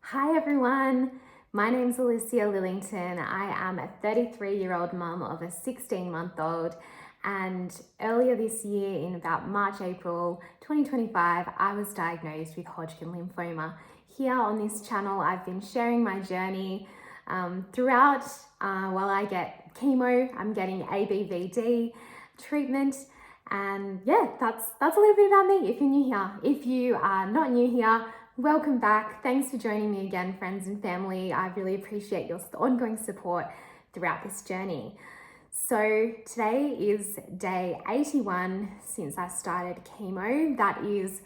Hi everyone, my name's Alicia Lillington. I am a 33-year-old mum of a 16-month-old, and earlier this year in about March, April 2025, I was diagnosed with Hodgkin lymphoma. Here on this channel, I've been sharing my journey throughout while I get chemo. I'm getting ABVD treatment, and yeah, that's a little bit about me if you're new here. If you are not new here, welcome back. Thanks for joining me again, friends and family. I really appreciate your ongoing support throughout this journey. So today is day 81 since I started chemo. That is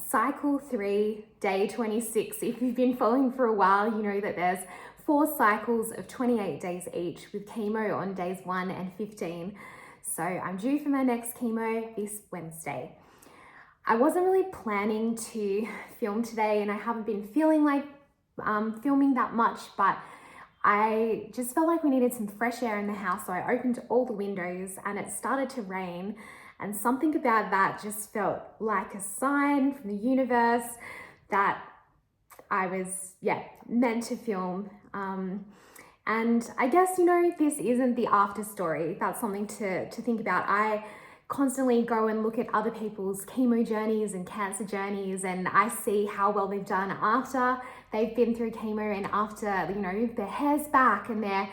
cycle 3, day 26. If you've been following for a while, you know that there's 4 cycles of 28 days each, with chemo on days 1 and 15. So I'm due for my next chemo this Wednesday. I wasn't really planning to film today, and I haven't been feeling like filming that much, but I just felt like we needed some fresh air in the house, so I opened all the windows and it started to rain, and something about that just felt like a sign from the universe that I was meant to film. And I guess, this isn't the after story. That's something to think about. I constantly go and look at other people's chemo journeys and cancer journeys, and I see how well they've done after they've been through chemo and after, their hair's back and they're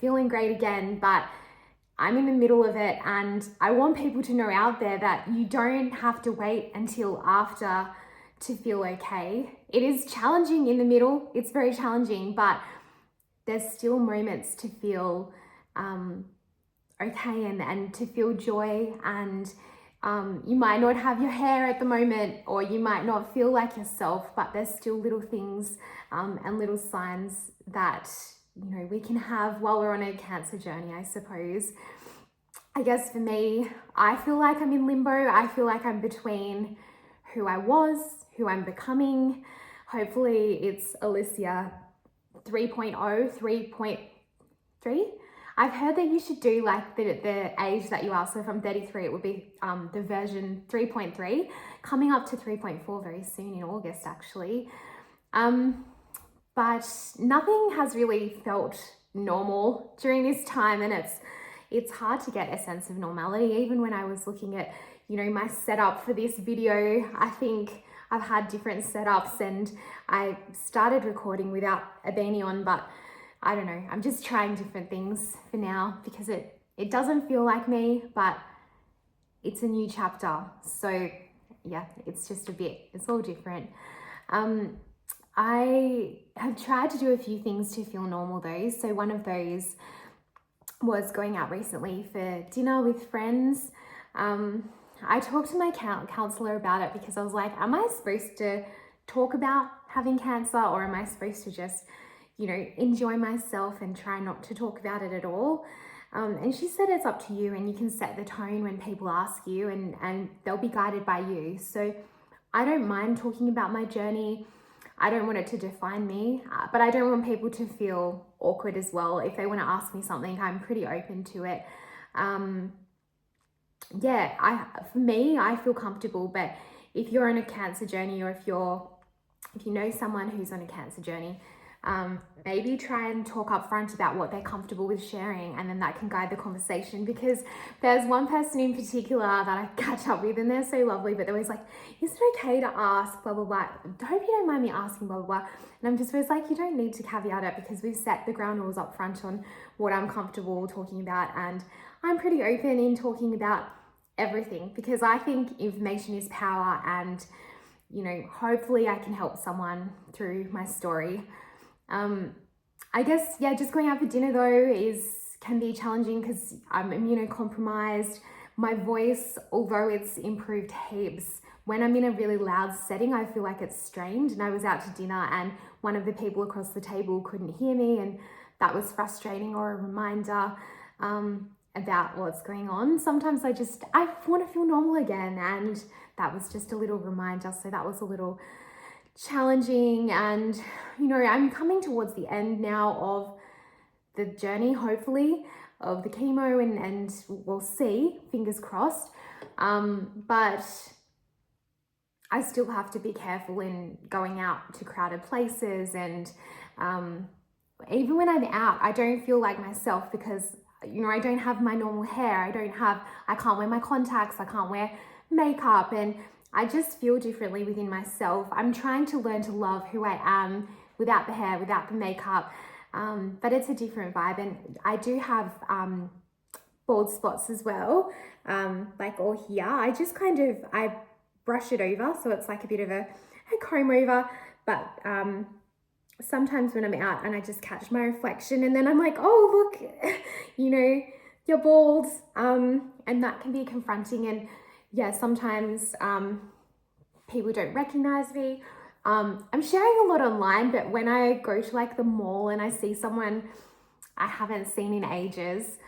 feeling great again. But I'm in the middle of it, and I want people to know out there that you don't have to wait until after to feel okay. It is challenging in the middle. It's very challenging, but there's still moments to feel okay and to feel joy. And you might not have your hair at the moment, or you might not feel like yourself, but there's still little things and little signs that we can have while we're on a cancer journey, I suppose. I guess for me, I feel like I'm in limbo. I feel like I'm between who I was, who I'm becoming. Hopefully it's Alicia 3.0, 3.3. I've heard that you should do like the age that you are. So from 33, it would be the version 3.3, coming up to 3.4 very soon in August, actually. But nothing has really felt normal during this time, and it's hard to get a sense of normality. Even when I was looking at, my setup for this video, I think I've had different setups, and I started recording without a beanie on, but I don't know, I'm just trying different things for now because it doesn't feel like me, but it's a new chapter. So yeah, it's just it's all different. I have tried to do a few things to feel normal though. So one of those was going out recently for dinner with friends. I talked to my counsellor about it because I was like, am I supposed to talk about having cancer, or am I supposed to just, enjoy myself and try not to talk about it at all? And she said it's up to you, and you can set the tone when people ask you, and they'll be guided by you. So I don't mind talking about my journey. I don't want it to define me, but I don't want people to feel awkward as well. If they want to ask me something, I'm pretty open to it. For me, I feel comfortable, but if you're on a cancer journey, or if you know someone who's on a cancer journey, maybe try and talk up front about what they're comfortable with sharing, and then that can guide the conversation. Because there's one person in particular that I catch up with, and they're so lovely, but they're always like, is it okay to ask blah blah blah? I hope you don't mind me asking blah blah blah. And I'm just always like, you don't need to caveat it, because we've set the ground rules up front on what I'm comfortable talking about, and I'm pretty open in talking about everything, because I think information is power, and hopefully I can help someone through my story. I guess, just going out for dinner though can be challenging because I'm immunocompromised. My voice, although it's improved heaps, when I'm in a really loud setting, I feel like it's strained. And I was out to dinner, and one of the people across the table couldn't hear me, and that was frustrating, or a reminder about what's going on. Sometimes I want to feel normal again, and that was just a little reminder. So that was a little challenging. And I'm coming towards the end now of the journey, hopefully, of the chemo, and we'll see, fingers crossed. But I still have to be careful in going out to crowded places, and even when I'm out, I don't feel like myself because, you know, I don't have my normal hair. I can't wear my contacts. I can't wear makeup, and I just feel differently within myself. I'm trying to learn to love who I am without the hair, without the makeup. But it's a different vibe, and I do have bald spots as well, like all here. I brush it over, so it's like a bit of a comb over, but sometimes when I'm out and I just catch my reflection, and then I'm like, oh look, you know, you're bald, and that can be confronting. And yeah, sometimes people don't recognize me. I'm sharing a lot online, but when I go to like the mall and I see someone I haven't seen in ages,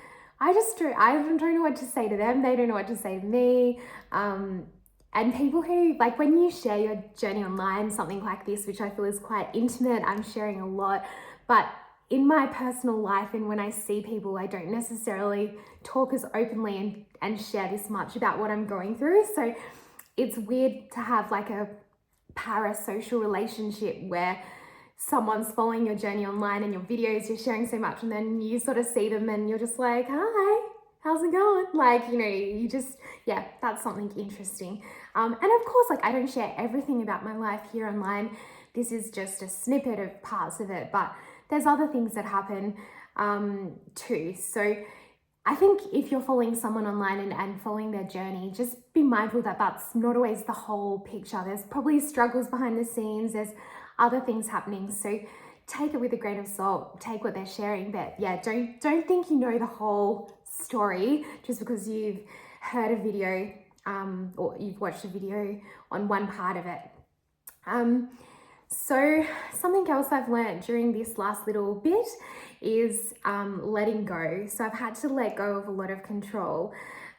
I don't know what to say to them. They don't know what to say to me. And people who, like, when you share your journey online, something like this, which I feel is quite intimate, I'm sharing a lot, but in my personal life and when I see people, I don't necessarily talk as openly and share this much about what I'm going through. So it's weird to have like a parasocial relationship where someone's following your journey online and your videos, you're sharing so much, and then you sort of see them and you're just like, hi, how's it going? Like, you know, you just, yeah, that's something interesting. And of course, like, I don't share everything about my life here online. This is just a snippet of parts of it, but there's other things that happen too. So I think if you're following someone online and following their journey, just be mindful that that's not always the whole picture. There's probably struggles behind the scenes. There's other things happening. So take it with a grain of salt, take what they're sharing. But yeah, don't think you know the whole story just because you've heard a video or you've watched a video on one part of it. So something else I've learned during this last little bit is letting go. So I've had to let go of a lot of control.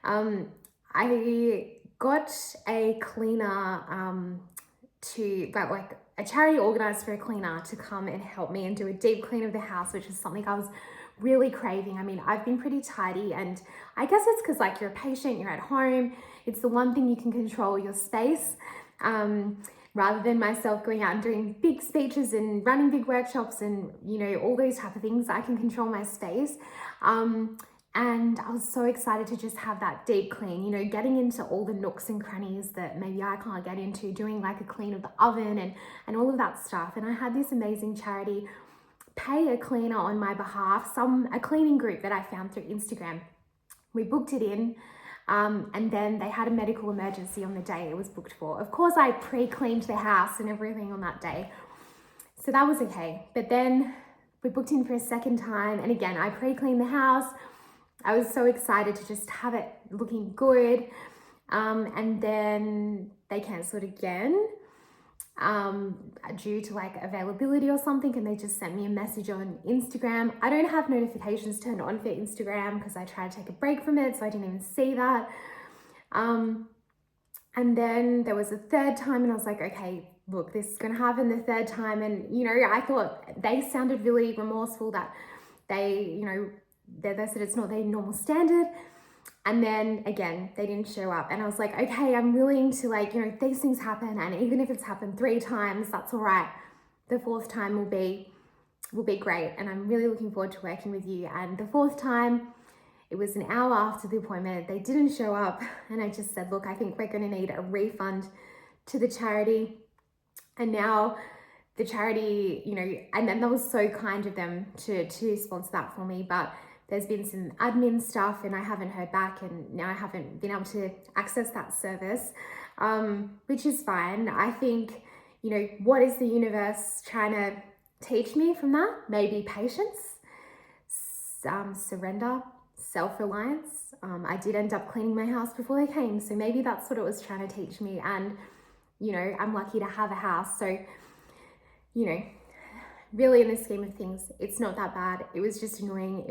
I got a cleaner like a charity organised for a cleaner to come and help me and do a deep clean of the house, which is something I was really craving. I mean, I've been pretty tidy, and I guess it's because like you're a patient, you're at home, it's the one thing you can control, your space. Rather than myself going out and doing big speeches and running big workshops and, you know, all those type of things, I can control my space. And I was so excited to just have that deep clean, you know, getting into all the nooks and crannies that maybe I can't get into, doing like a clean of the oven and all of that stuff. And I had this amazing charity pay a cleaner on my behalf, a cleaning group that I found through Instagram. We booked it in. And then they had a medical emergency on the day it was booked for. Of course, I pre-cleaned the house and everything on that day, so that was okay. But then we booked in for a second time, and again, I pre-cleaned the house. I was so excited to just have it looking good. And then they cancelled again due to like availability or something, and they just sent me a message on Instagram. I don't have notifications turned on for Instagram because I tried to take a break from it, so I didn't even see that. And then there was a third time, and I was like, okay, look, this is gonna happen the third time. And you know, I thought they sounded really remorseful that they, you know, they said it's not their normal standard. And then again, they didn't show up, and I was like, okay, I'm willing to, like, you know, these things happen, and even if it's happened 3 times, that's all right. The 4th time will be great, and I'm really looking forward to working with you. And the 4th time, it was an hour after the appointment, they didn't show up, and I just said, look, I think we're going to need a refund to the charity. And now the charity, you know, and then that was so kind of them to sponsor that for me, but there's been some admin stuff and I haven't heard back, and now I haven't been able to access that service, which is fine. I think, you know, what is the universe trying to teach me from that? Maybe patience, surrender, self-reliance. I did end up cleaning my house before they came, so maybe that's what it was trying to teach me. And, you know, I'm lucky to have a house, so, you know, really in the scheme of things, it's not that bad. It was just annoying.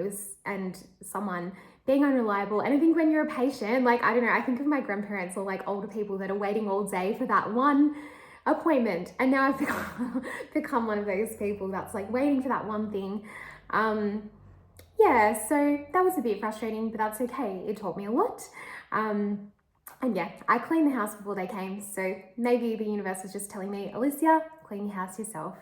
And someone being unreliable. And I think when you're a patient, like, I don't know, I think of my grandparents or like older people that are waiting all day for that one appointment. And now I've become one of those people that's like waiting for that one thing. Yeah, so that was a bit frustrating, but that's okay. It taught me a lot. And yeah, I cleaned the house before they came, so maybe the universe was just telling me, Alicia, clean your house yourself.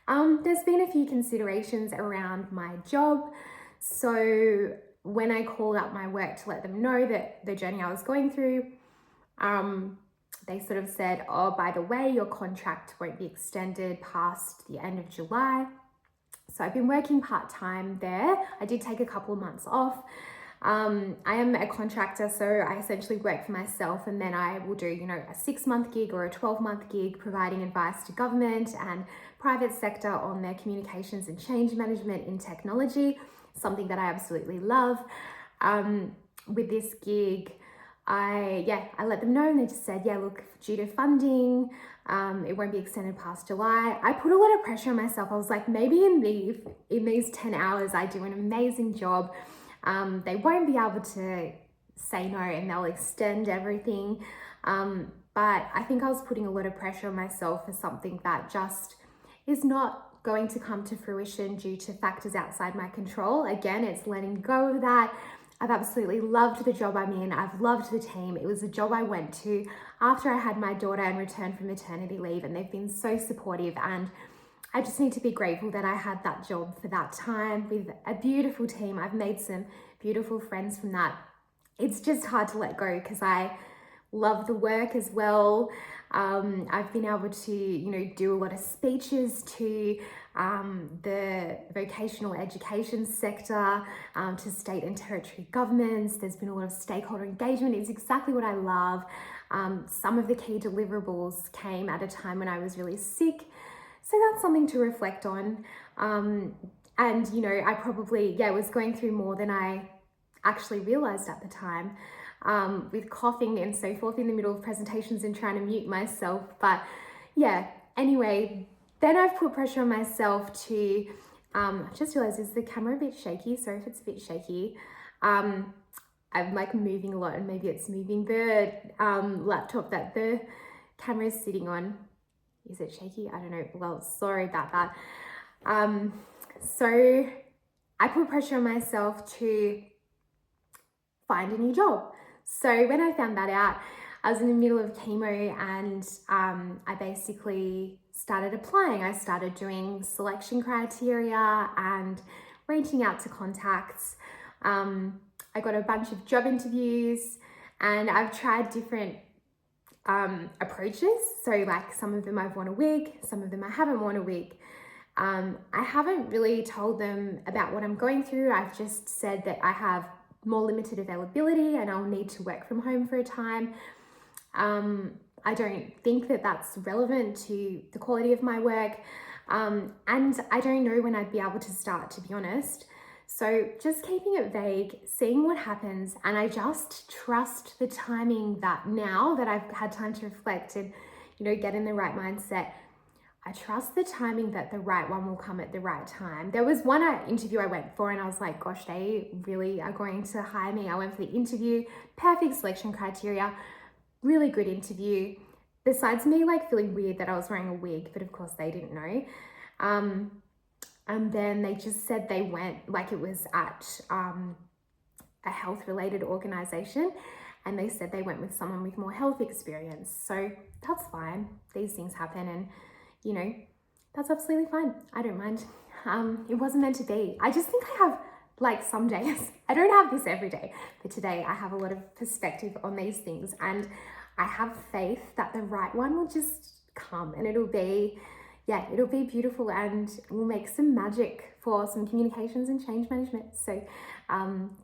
There's been a few considerations around my job. So when I called up my work to let them know that the journey I was going through, they sort of said, oh, by the way, your contract won't be extended past the end of July. So I've been working part-time there. I did take a couple of months off. I am a contractor, so I essentially work for myself, and then I will do, a 6-month gig or a 12-month gig providing advice to government and private sector on their communications and change management in technology, something that I absolutely love. With this gig, I let them know, and they just said, look, due to funding, it won't be extended past July. I put a lot of pressure on myself. I was like, maybe in these 10 hours, I do an amazing job. They won't be able to say no, and they'll extend everything. But I think I was putting a lot of pressure on myself for something that just is not going to come to fruition due to factors outside my control. Again, it's letting go of that. I've absolutely loved the job I'm in. I've loved the team. It was a job I went to after I had my daughter and returned from maternity leave, and they've been so supportive, and I just need to be grateful that I had that job for that time with a beautiful team. I've made some beautiful friends from that. It's just hard to let go because I love the work as well. I've been able to, do a lot of speeches to the vocational education sector, to state and territory governments. There's been a lot of stakeholder engagement. It's exactly what I love. Some of the key deliverables came at a time when I was really sick. So that's something to reflect on. And, I probably, was going through more than I actually realized at the time, with coughing and so forth in the middle of presentations and trying to mute myself. But anyway, then I've put pressure on myself to, just realized, is the camera a bit shaky? Sorry if it's a bit shaky. I'm like moving a lot, and maybe it's moving the laptop that the camera is sitting on. Is it shaky? I don't know. Well, sorry about that. So I put pressure on myself to find a new job. So when I found that out, I was in the middle of chemo, and I basically started applying. I started doing selection criteria and reaching out to contacts. I got a bunch of job interviews, and I've tried different approaches. So like some of them I've worn a wig, some of them I haven't worn a wig. I haven't really told them about what I'm going through. I've just said that I have more limited availability and I'll need to work from home for a time. I don't think that that's relevant to the quality of my work. And I don't know when I'd be able to start, to be honest. So just keeping it vague, seeing what happens, and I just trust the timing that now that I've had time to reflect and, get in the right mindset, I trust the timing that the right one will come at the right time. There was one interview I went for, and I was like, gosh, they really are going to hire me. I went for the interview, perfect selection criteria, really good interview. Besides me like feeling weird that I was wearing a wig, but of course they didn't know. And then they just said they went, like it was at a health-related organization, and they said they went with someone with more health experience. So that's fine. These things happen, and, that's absolutely fine. I don't mind. It wasn't meant to be. I just think I have, like, some days, I don't have this every day, but today I have a lot of perspective on these things, and I have faith that the right one will just come, and it'll be beautiful, and we'll make some magic for some communications and change management. So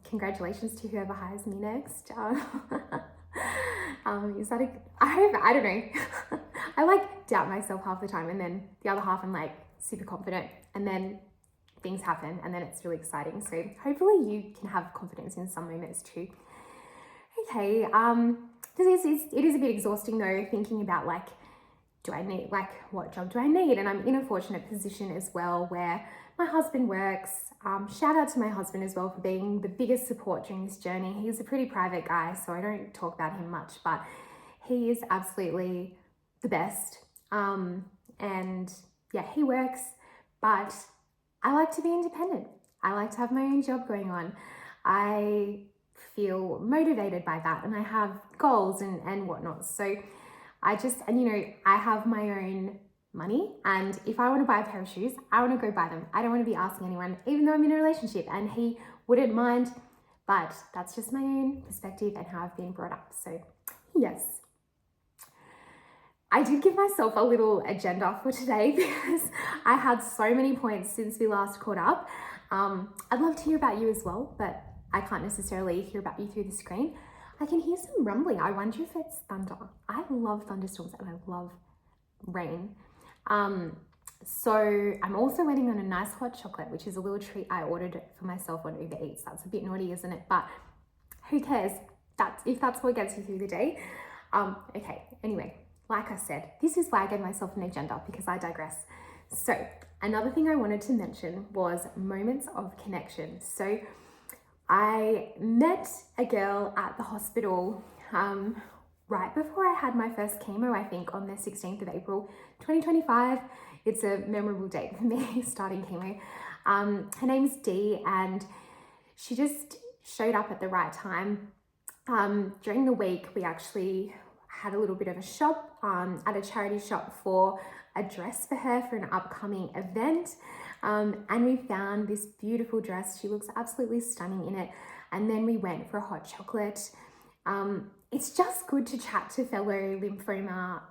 congratulations to whoever hires me next. I don't know. I doubt myself half the time, and then the other half I'm super confident, and then things happen, and then it's really exciting. So hopefully you can have confidence in some moments too. Okay, it is a bit exhausting though, thinking about do I need, what job do I need? And I'm in a fortunate position as well where my husband works. Shout out to my husband as well for being the biggest support during this journey. He's a pretty private guy, so I don't talk about him much, but he is absolutely the best. And he works, but I like to be independent. I like to have my own job going on. I feel motivated by that, and I have goals and whatnot. So I have my own money, and if I want to buy a pair of shoes, I want to go buy them. I don't want to be asking anyone, even though I'm in a relationship and he wouldn't mind, but that's just my own perspective and how I've been brought up. So yes, I did give myself a little agenda for today because I had so many points since we last caught up. I'd love to hear about you as well, but I can't necessarily hear about you through the screen. I can hear some rumbling. I wonder if it's thunder. I love thunderstorms and I love rain. So I'm also waiting on a nice hot chocolate, which is a little treat I ordered for myself on Uber Eats. That's a bit naughty, isn't it? But who cares? If that's what gets you through the day. Okay, anyway, like I said, this is why I gave myself an agenda, because I digress. So another thing I wanted to mention was moments of connection. So I met a girl at the hospital right before I had my first chemo, I think on the 16th of April, 2025. It's a memorable date for me, starting chemo. Her name's Dee, and she just showed up at the right time. During the week, we actually had a little bit of a shop at a charity shop for a dress for her for an upcoming event. And we found this beautiful dress. She looks absolutely stunning in it. And then we went for a hot chocolate. It's just good to chat to fellow lymphoma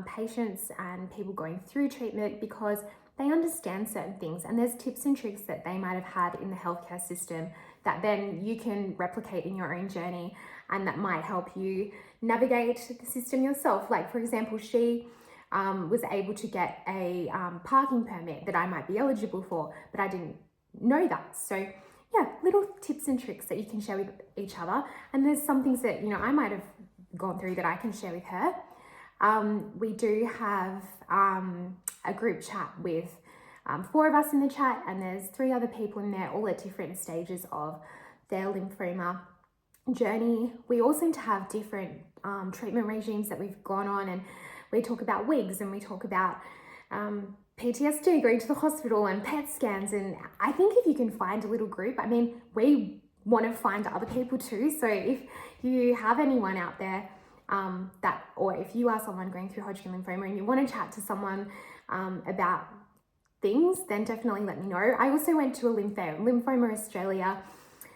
patients and people going through treatment, because they understand certain things and there's tips and tricks that they might have had in the healthcare system that then you can replicate in your own journey, and that might help you navigate the system yourself. Like, for example, she was able to get a parking permit that I might be eligible for, but I didn't know that. So yeah, little tips and tricks that you can share with each other. And there's some things that, I might have gone through that I can share with her. We do have a group chat with 4 of us in the chat, and there's 3 other people in there, all at different stages of their lymphoma journey. We all seem to have different treatment regimes that we've gone on, and we talk about wigs, and we talk about PTSD, going to the hospital, and PET scans. And I think if you can find a little group, we want to find other people too. So if you have anyone out there or if you are someone going through Hodgkin lymphoma and you want to chat to someone about things, then definitely let me know. I also went to a Lymphoma Australia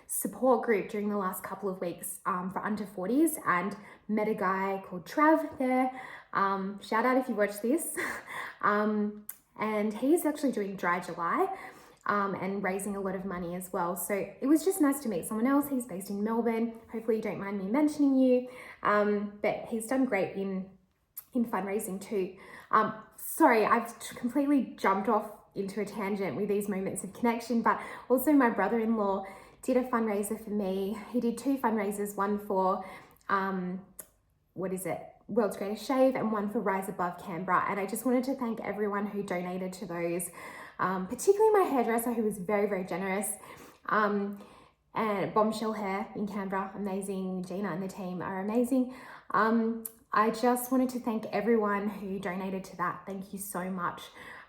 support group during the last couple of weeks for under 40s, and met a guy called Trav there. Shout out if you watch this. And he's actually doing Dry July and raising a lot of money as well. So it was just nice to meet someone else. He's based in Melbourne. Hopefully you don't mind me mentioning you. But he's done great in fundraising too. Sorry, I've completely jumped off into a tangent with these moments of connection, but also my brother-in-law did a fundraiser for me. He did 2 fundraisers, one for, World's Greatest Shave, and one for Rise Above Canberra. And I just wanted to thank everyone who donated to those, particularly my hairdresser, who was very, very generous, and Bombshell Hair in Canberra, amazing. Gina and the team are amazing. I just wanted to thank everyone who donated to that. Thank you so much.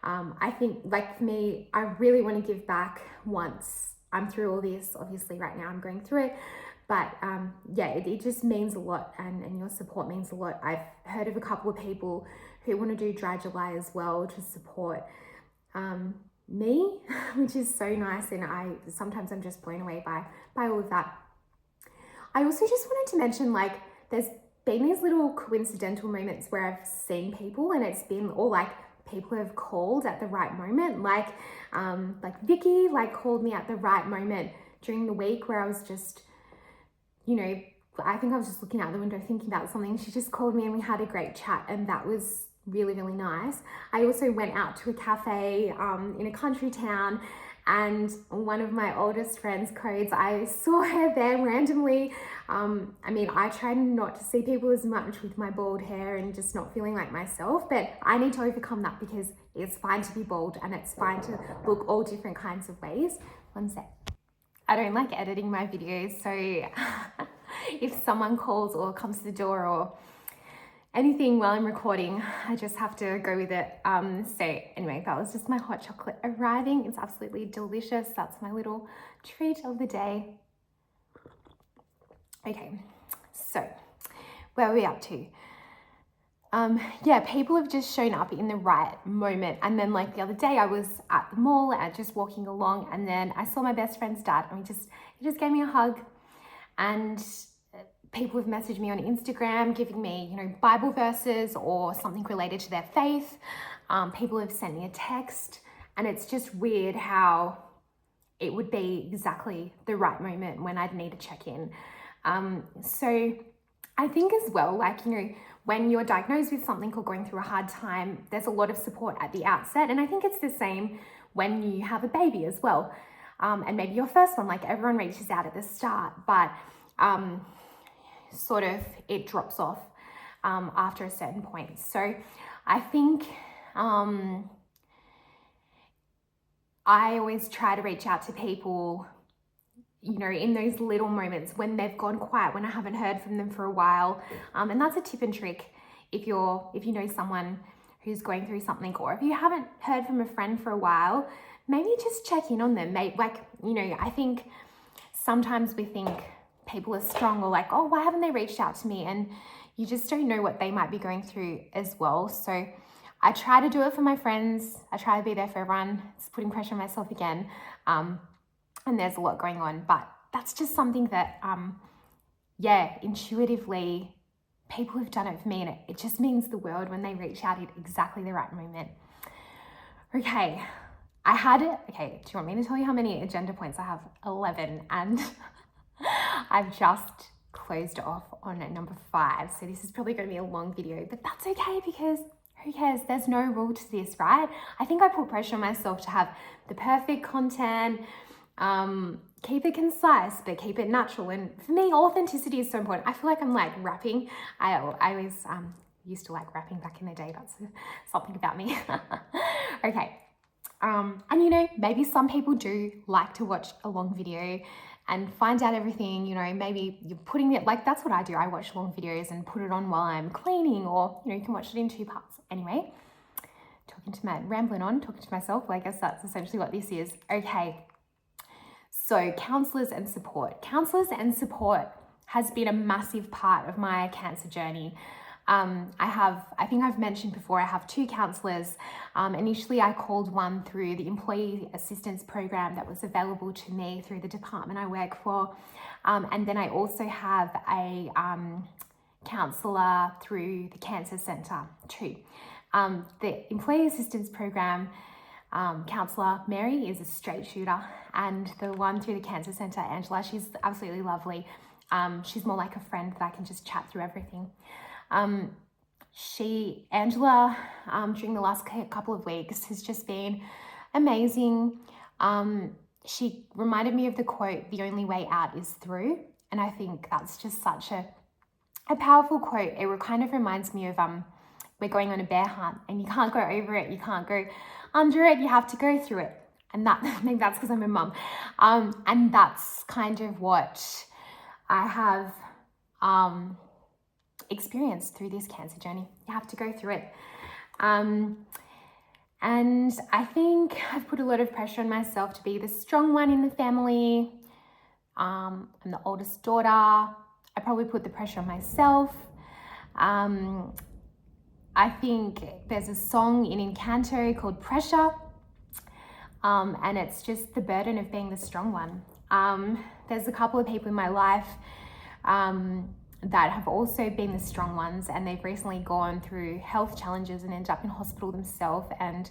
I think, like, for me, I really want to give back once I'm through all this. Obviously right now I'm going through it, but it just means a lot, and your support means a lot. I've heard of a couple of people who want to do Dry July as well to support me, which is so nice, and sometimes I'm just blown away by all of that. I also just wanted to mention, like, there's been these little coincidental moments where I've seen people, and it's been all like people have called at the right moment, like Vicky called me at the right moment during the week where I was just, I think I was just looking out the window thinking about something. She just called me and we had a great chat, and that was really, really nice. I also went out to a cafe in a country town, and one of my oldest friends, Codes, I saw her there randomly. I try not to see people as much with my bald hair and just not feeling like myself, but I need to overcome that, because it's fine to be bald and it's fine to look all different kinds of ways. One sec. I don't like editing my videos, so if someone calls or comes to the door or anything while I'm recording, I just have to go with it. So anyway, that was just my hot chocolate arriving. It's absolutely delicious. That's my little treat of the day. Okay, so where are we up to? Yeah, people have just shown up in the right moment. And then like the other day I was at the mall and just walking along, and then I saw my best friend's dad, and he just gave me a hug. And people have messaged me on Instagram giving me, Bible verses or something related to their faith. People have sent me a text, and it's just weird how it would be exactly the right moment when I'd need to check in. So I think as well, when you're diagnosed with something or going through a hard time, there's a lot of support at the outset. And I think it's the same when you have a baby as well. And maybe your first one, like everyone reaches out at the start, but sort of it drops off after a certain point. So I think I always try to reach out to people, in those little moments when they've gone quiet, when I haven't heard from them for a while. And that's a tip and trick if you know someone who's going through something, or if you haven't heard from a friend for a while, maybe just check in on them. I think sometimes we think people are strong, or like, oh, why haven't they reached out to me? And you just don't know what they might be going through as well. So I try to do it for my friends. I try to be there for everyone. It's putting pressure on myself again. And there's a lot going on, but that's just something that, intuitively, people have done it for me, and it just means the world when they reach out at exactly the right moment. Okay, do you want me to tell you how many agenda points I have? 11, and I've just closed off on number 5, so this is probably going to be a long video, but that's okay, because who cares? There's no rule to this, right? I think I put pressure on myself to have the perfect content, keep it concise, but keep it natural. And for me, authenticity is so important. I feel like I'm like rapping. I always used to like rapping back in the day. That's something about me. Okay. And maybe some people do like to watch a long video and find out everything, maybe you're putting it, like that's what I do. I watch long videos and put it on while I'm cleaning, or, you can watch it in 2 parts. Anyway, rambling on, talking to myself. Well, I guess that's essentially what this is. Okay. So counsellors and support. Counsellors and support has been a massive part of my cancer journey. I think I've mentioned before, I have 2 counsellors. Initially, I called one through the employee assistance program that was available to me through the department I work for. And then I also have a counsellor through the cancer centre too. The employee assistance program counsellor, Mary, is a straight shooter, and the one through the cancer centre, Angela, she's absolutely lovely. She's more like a friend that I can just chat through everything. Angela, during the last couple of weeks has just been amazing. She reminded me of the quote, "The only way out is through." And I think that's just such a powerful quote. It kind of reminds me of, we're going on a bear hunt and you can't go over it. You can't go under it. You have to go through it. And maybe that's because I'm a mum. And that's kind of what I have, experienced through this cancer journey. You have to go through it. And I think I've put a lot of pressure on myself to be the strong one in the family. I'm the oldest daughter. I probably put the pressure on myself. I think there's a song in Encanto called Pressure. And it's just the burden of being the strong one. There's a couple of people in my life, that have also been the strong ones, and they've recently gone through health challenges and ended up in hospital themselves. And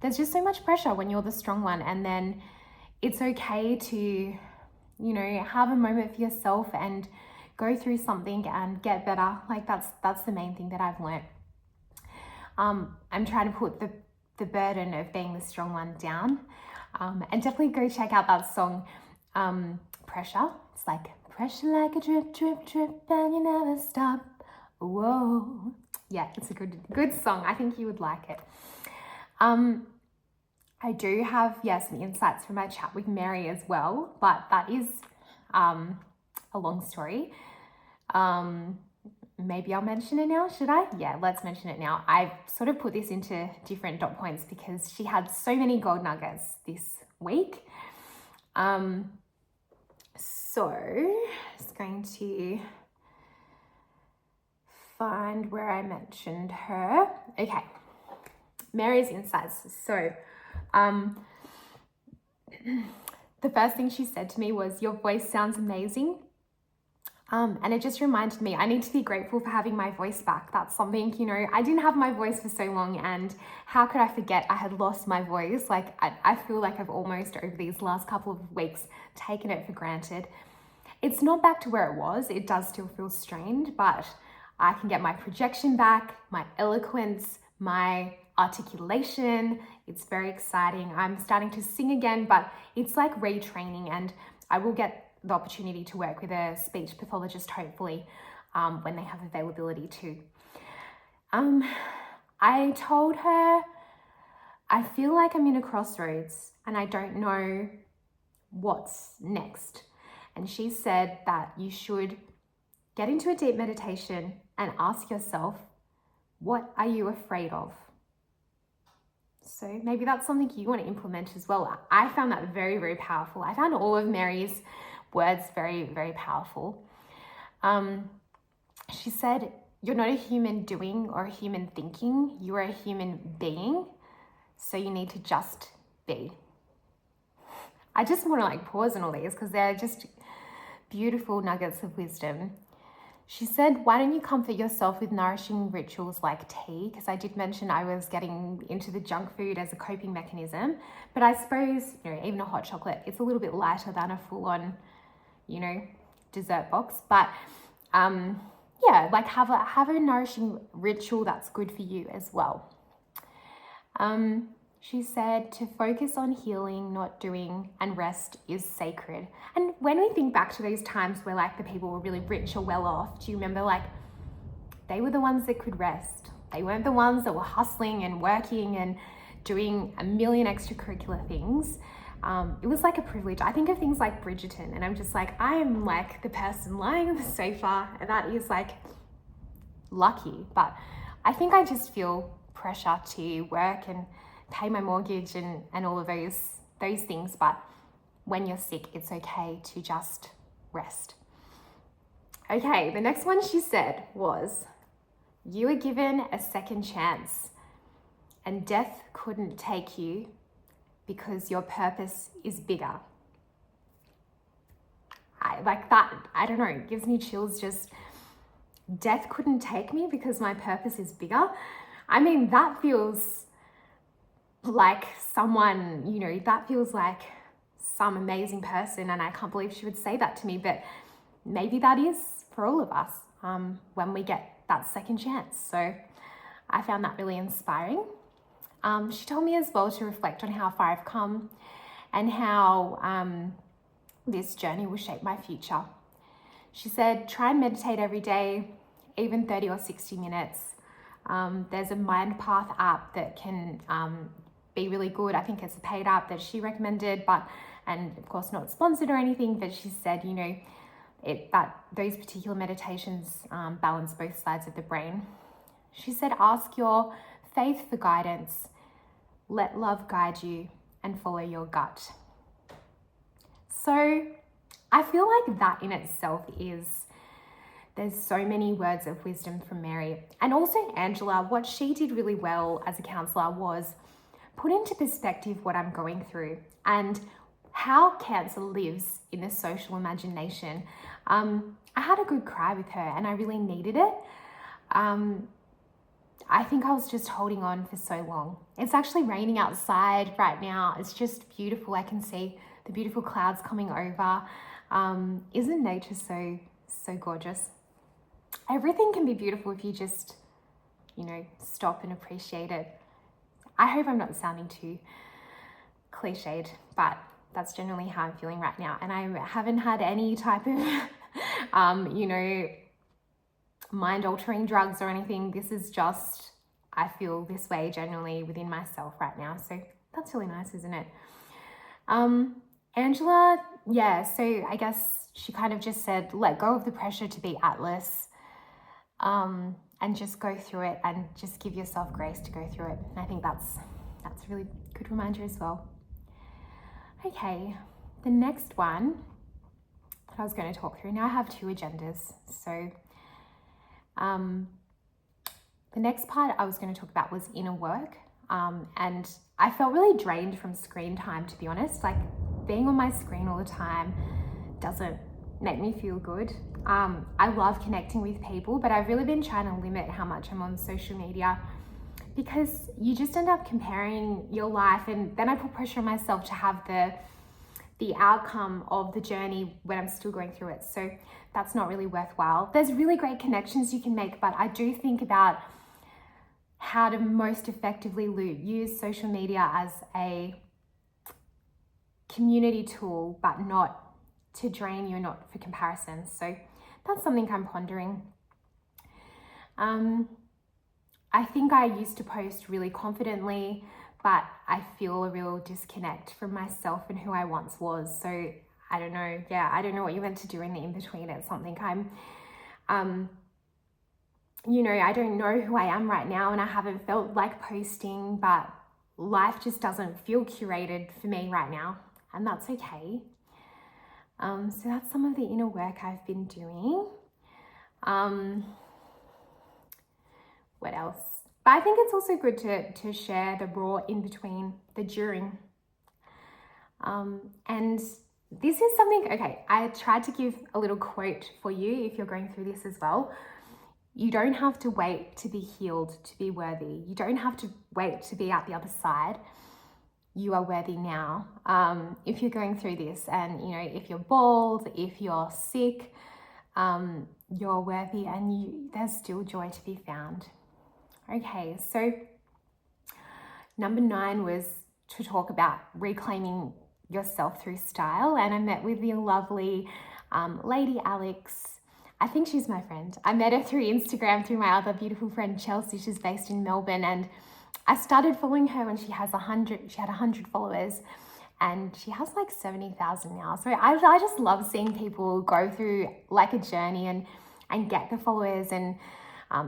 there's just so much pressure when you're the strong one. And then it's okay to, have a moment for yourself and go through something and get better. Like that's the main thing that I've learnt. I'm trying to put the burden of being the strong one down. And definitely go check out that song, Pressure. It's like, pressure like a drip, drip, drip, and you never stop. Whoa. Yeah, it's a good song. I think you would like it. I do have, some insights from my chat with Mary as well, but that is a long story. Maybe I'll mention it now, should I? Yeah, let's mention it now. I've sort of put this into different dot points because she had so many gold nuggets this week. So, just going to find where I mentioned her. Okay, Mary's insights. So, the first thing she said to me was, "Your voice sounds amazing." And it just reminded me, I need to be grateful for having my voice back. That's something, I didn't have my voice for so long, and how could I forget I had lost my voice? Like, I feel like I've almost, over these last couple of weeks, taken it for granted. It's not back to where it was. It does still feel strained, but I can get my projection back, my eloquence, my articulation. It's very exciting. I'm starting to sing again, but it's like retraining, and I will get the opportunity to work with a speech pathologist, hopefully, when they have availability too. I told her, I feel like I'm in a crossroads and I don't know what's next. And she said that you should get into a deep meditation and ask yourself, what are you afraid of? So maybe that's something you want to implement as well. I found that very, very powerful. I found all of Mary's words very, very powerful. She said, you're not a human doing or a human thinking, you are a human being, so you need to just be. I just want to pause on all these because they're just beautiful nuggets of wisdom. She said, why don't you comfort yourself with nourishing rituals like tea? Because I did mention I was getting into the junk food as a coping mechanism. But I suppose, even a hot chocolate, it's a little bit lighter than a full-on, dessert box. But have a nourishing ritual that's good for you as well. She said to focus on healing, not doing, and rest is sacred. And when we think back to those times where the people were really rich or well off, do you remember they were the ones that could rest? They weren't the ones that were hustling and working and doing a million extracurricular things. It was a privilege. I think of things like Bridgerton, and I'm just I am the person lying on the sofa, and that is lucky. But I think I just feel pressure to work and pay my mortgage and all of those things. But when you're sick, it's okay to just rest. Okay, the next one she said was, you were given a second chance and death couldn't take you because your purpose is bigger. I like that. I don't know, it gives me chills. Just death couldn't take me because my purpose is bigger. I mean, that feels like someone, that feels like some amazing person, and I can't believe she would say that to me. But maybe that is for all of us when we get that second chance. So I found that really inspiring. She told me as well to reflect on how far I've come and how this journey will shape my future. She said, try and meditate every day, even 30 or 60 minutes. There's a Mind Path app that can be really good. I think it's a paid app that she recommended, and of course not sponsored or anything, but she said, that those particular meditations balance both sides of the brain. She said, ask your faith for guidance, let love guide you, and follow your gut. So I feel like that in itself there's so many words of wisdom from Mary. And also Angela, what she did really well as a counsellor was put into perspective what I'm going through and how cancer lives in the social imagination. I had a good cry with her and I really needed it. I think I was just holding on for so long. It's actually raining outside right now. It's just beautiful. I can see the beautiful clouds coming over. Isn't nature so gorgeous? Everything can be beautiful if you just, stop and appreciate it. I hope I'm not sounding too cliched, but that's generally how I'm feeling right now. And I haven't had any type of, mind-altering drugs or anything. This is just, I feel this way generally within myself right now. So that's really nice, isn't it? Angela, so I guess she kind of just said, let go of the pressure to be Atlas, and just go through it and just give yourself grace to go through it. And I think that's a really good reminder as well. Okay, the next one that I was going to talk through. Now I have two agendas. So the next part I was going to talk about was inner work. And I felt really drained from screen time, to be honest. Like, being on my screen all the time doesn't make me feel good. I love connecting with people, but I've really been trying to limit how much I'm on social media, because you just end up comparing your life, and then I put pressure on myself to have the outcome of the journey when I'm still going through it. So that's not really worthwhile. There's really great connections you can make, but I do think about how to most effectively use social media as a community tool, but not to drain you, not for comparison. So that's something I'm pondering. I think I used to post really confidently, but I feel a real disconnect from myself and who I once was. So I don't know. Yeah, I don't know what you're meant to do in the in-between. It's something I'm, I don't know who I am right now, and I haven't felt like posting, but life just doesn't feel curated for me right now, and that's okay. So that's some of the inner work I've been doing. What else? But I think it's also good to share the raw in between, the during. And this is something, okay, I tried to give a little quote for you if you're going through this as well. You don't have to wait to be healed to be worthy. You don't have to wait to be out the other side. You are worthy now. If you're going through this, and if you're bald, if you're sick, you're worthy, and there's still joy to be found. Okay, so number 9 was to talk about reclaiming yourself through style, and I met with the lovely lady Alex. I think she's my friend. I met her through Instagram through my other beautiful friend Chelsea. She's based in Melbourne, and I started following her when she had 100 followers, and she has like 70,000 now. So I just love seeing people go through like a journey and get the followers and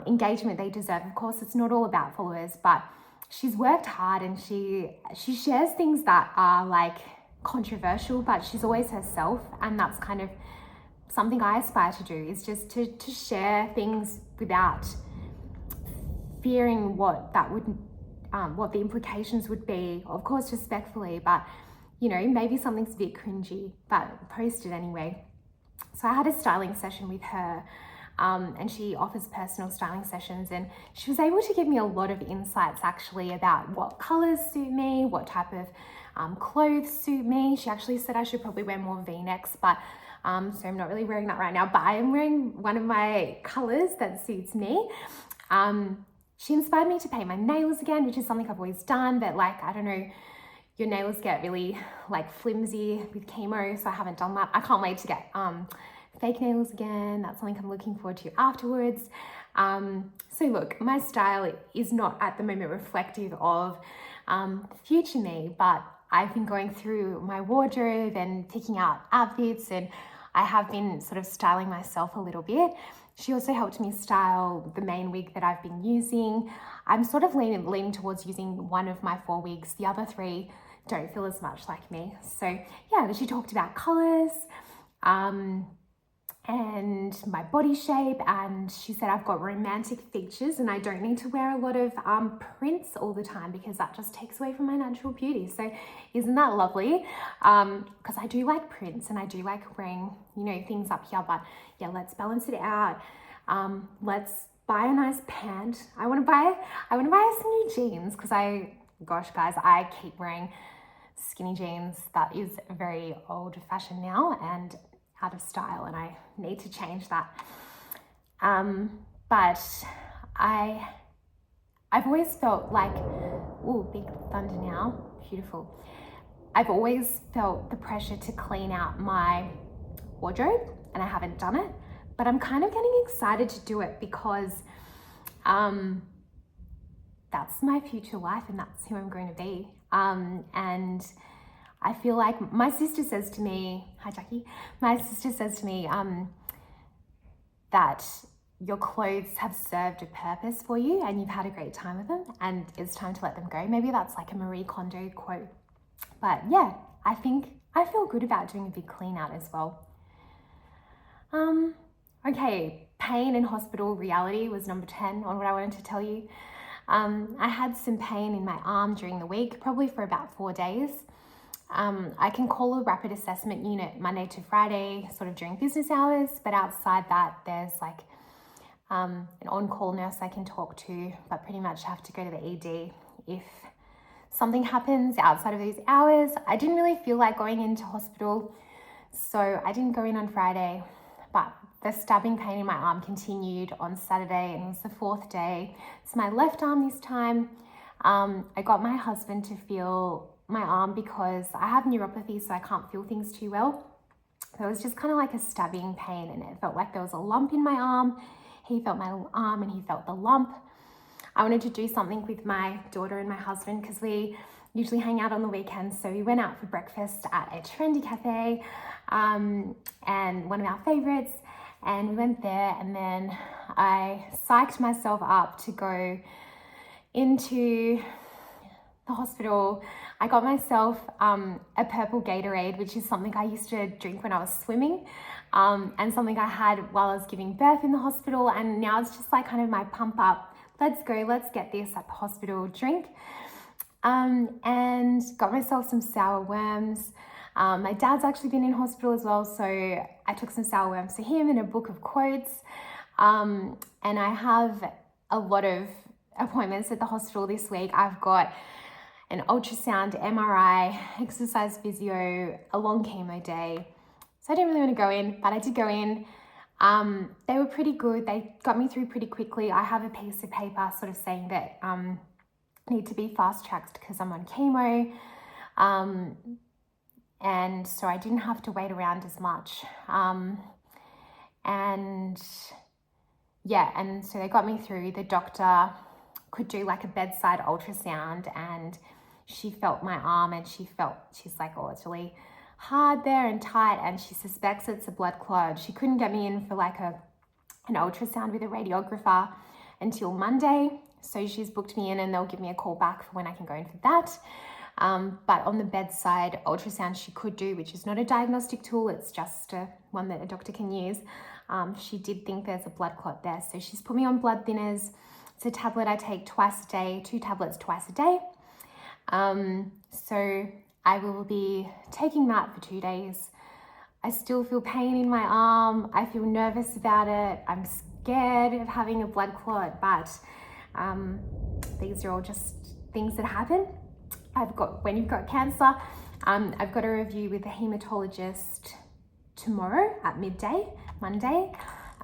engagement they deserve. Of course, it's not all about followers, but she's worked hard, and she shares things that are like controversial, but she's always herself, and that's kind of something I aspire to do, is just to share things without fearing what the implications would be. Of course, respectfully, but maybe something's a bit cringy, but post it anyway. So I had a styling session with her, and she offers personal styling sessions, and she was able to give me a lot of insights actually about what colors suit me, what type of clothes suit me. She actually said I should probably wear more V-necks, but so I'm not really wearing that right now, but I am wearing one of my colors that suits me. She inspired me to paint my nails again, which is something I've always done, but I don't know, your nails get really flimsy with chemo, so I haven't done that. I can't wait to get fake nails again. That's something I'm looking forward to afterwards. So look, my style is not at the moment reflective of future me, but I've been going through my wardrobe and picking out outfits, and I have been sort of styling myself a little bit. She also helped me style the main wig that I've been using. I'm sort of leaning towards using one of my 4 wigs. The other 3 don't feel as much like me. So yeah, she talked about colors, and my body shape, and she said I've got romantic features and I don't need to wear a lot of prints all the time, because that just takes away from my natural beauty. So isn't that lovely? Because I do like prints, and I do like wearing things up here, but yeah, let's balance it out. Let's buy a nice pant. I want to buy some new jeans, because gosh guys, I keep wearing skinny jeans. That is very old fashioned now and out of style, and I need to change that. But I've always felt like, oh, big thunder now, beautiful. I've always felt the pressure to clean out my wardrobe, and I haven't done it, but I'm kind of getting excited to do it, because that's my future life, and that's who I'm going to be. And I feel like my sister says to me, hi Jackie, my sister says to me that your clothes have served a purpose for you, and you've had a great time with them, and it's time to let them go. Maybe that's like a Marie Kondo quote. But yeah, I think I feel good about doing a big clean out as well. Okay, pain in hospital reality was number 10 on what I wanted to tell you. I had some pain in my arm during the week, probably for about 4 days. I can call a rapid assessment unit Monday to Friday, sort of during business hours, but outside that, there's like an on-call nurse I can talk to, but pretty much have to go to the ED if something happens outside of those hours. I didn't really feel like going into hospital, so I didn't go in on Friday, but the stabbing pain in my arm continued on Saturday, and it was the 4th day. It's my left arm this time. I got my husband to feel my arm because I have neuropathy, so I can't feel things too well. So it was just kind of like a stabbing pain, and it felt like there was a lump in my arm. He felt my arm and he felt the lump. I wanted to do something with my daughter and my husband because we usually hang out on the weekends. So we went out for breakfast at a trendy cafe, and one of our favorites. And we went there, and then I psyched myself up to go into the hospital. I got myself a purple Gatorade, which is something I used to drink when I was swimming, and something I had while I was giving birth in the hospital. And now it's just like kind of my pump up, let's go, let's get this at the hospital drink. And got myself some sour worms. My dad's actually been in hospital as well, so I took some sour worms for him and a book of quotes. And I have a lot of appointments at the hospital this week. I've got an ultrasound, MRI, exercise physio, a long chemo day. So I didn't really want to go in, but I did go in. They were pretty good. They got me through pretty quickly. I have a piece of paper sort of saying that I need to be fast tracked because I'm on chemo. And so I didn't have to wait around as much. And so they got me through. The doctor could do like a bedside ultrasound, and she felt my arm, and she's like, oh, it's really hard there and tight, and she suspects it's a blood clot. She couldn't get me in for like an ultrasound with a radiographer until Monday. So she's booked me in, and they'll give me a call back for when I can go in for that. But on the bedside ultrasound she could do, which is not a diagnostic tool, it's just one that a doctor can use. She did think there's a blood clot there. So she's put me on blood thinners. It's a tablet I take twice a day, 2 tablets twice a day. So I will be taking that for 2 days. I still feel pain in my arm. I feel nervous about it. I'm scared of having a blood clot, but these are all just things that happen. When you've got cancer, I've got a review with a hematologist tomorrow at midday, Monday.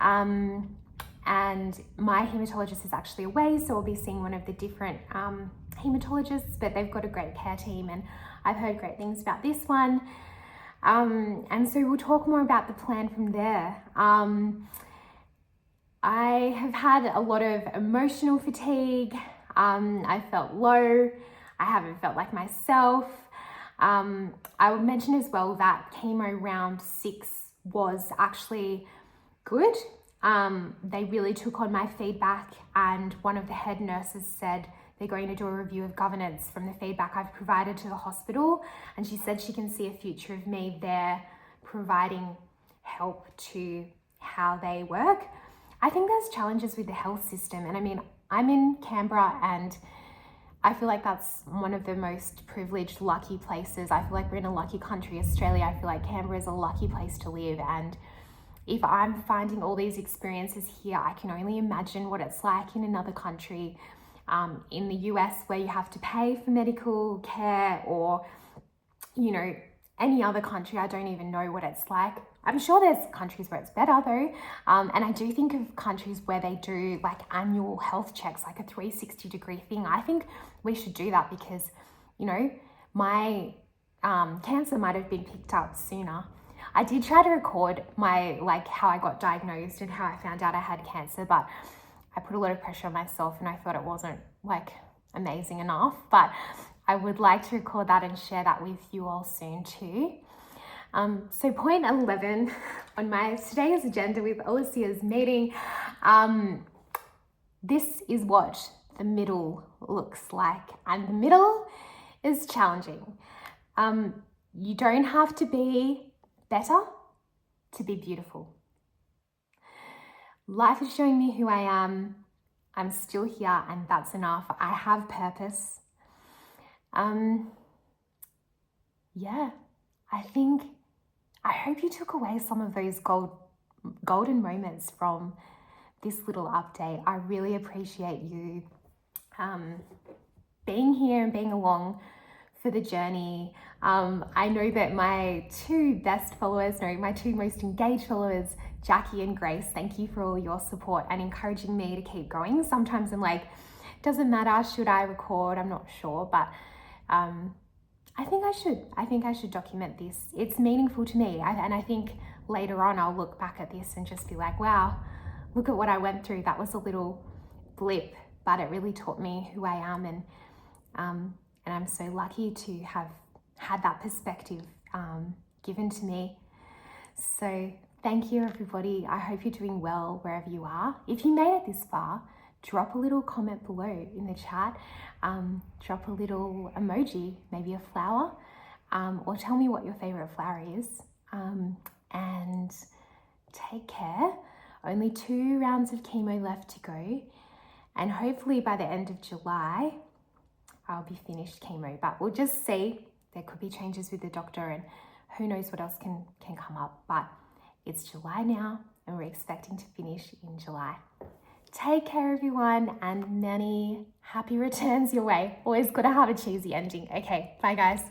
And my hematologist is actually away, so I'll be seeing one of the different hematologists, but they've got a great care team, and I've heard great things about this one. And so we'll talk more about the plan from there. I have had a lot of emotional fatigue. I felt low. I haven't felt like myself. I would mention as well that chemo round 6 was actually good. They really took on my feedback, and one of the head nurses said they're going to do a review of governance from the feedback I've provided to the hospital, and she said she can see a future of me there providing help to how they work. I think there's challenges with the health system, and I mean, I'm in Canberra, and I feel like that's one of the most privileged, lucky places. I feel like we're in a lucky country, Australia. I feel like Canberra is a lucky place to live, and if I'm finding all these experiences here, I can only imagine what it's like in another country, in the US, where you have to pay for medical care, or, you know, any other country. I don't even know what it's like. I'm sure there's countries where it's better though. And I do think of countries where they do like annual health checks, like a 360-degree thing. I think we should do that because, you know, my cancer might have been picked up sooner. I did try to record my, like, how I got diagnosed and how I found out I had cancer, but I put a lot of pressure on myself and I thought it wasn't like amazing enough. But I would like to record that and share that with you all soon too. So point 11 on my today's agenda with Alicia's meeting, this is what the middle looks like, and the middle is challenging. You don't have to be better to be beautiful. life is showing me who I am. I'm still here, and that's enough. I have purpose. Yeah, I hope you took away some of those golden moments from this little update. I really appreciate you being here and being along for the journey. I know that my two best followers, no, my two most engaged followers, Jackie and Grace, thank you for all your support and encouraging me to keep going. Sometimes I'm like, doesn't matter, should I record? I'm not sure, but I think I should document this. It's meaningful to me. And I think later on I'll look back at this and just be like, wow, look at what I went through. That was a little blip, but it really taught me who I am. And I'm so lucky to have had that perspective given to me. So thank you, everybody. I hope you're doing well wherever you are. If you made it this far, drop a little comment below in the chat. Drop a little emoji, maybe a flower, or tell me what your favorite flower is. And take care. Only 2 rounds of chemo left to go. And hopefully by the end of July, I'll be finished chemo. But we'll just see. There could be changes with the doctor, and who knows what else can come up. But it's July now, and we're expecting to finish in July. Take care, everyone, and many happy returns your way. Always got to have a cheesy ending. Okay, bye guys.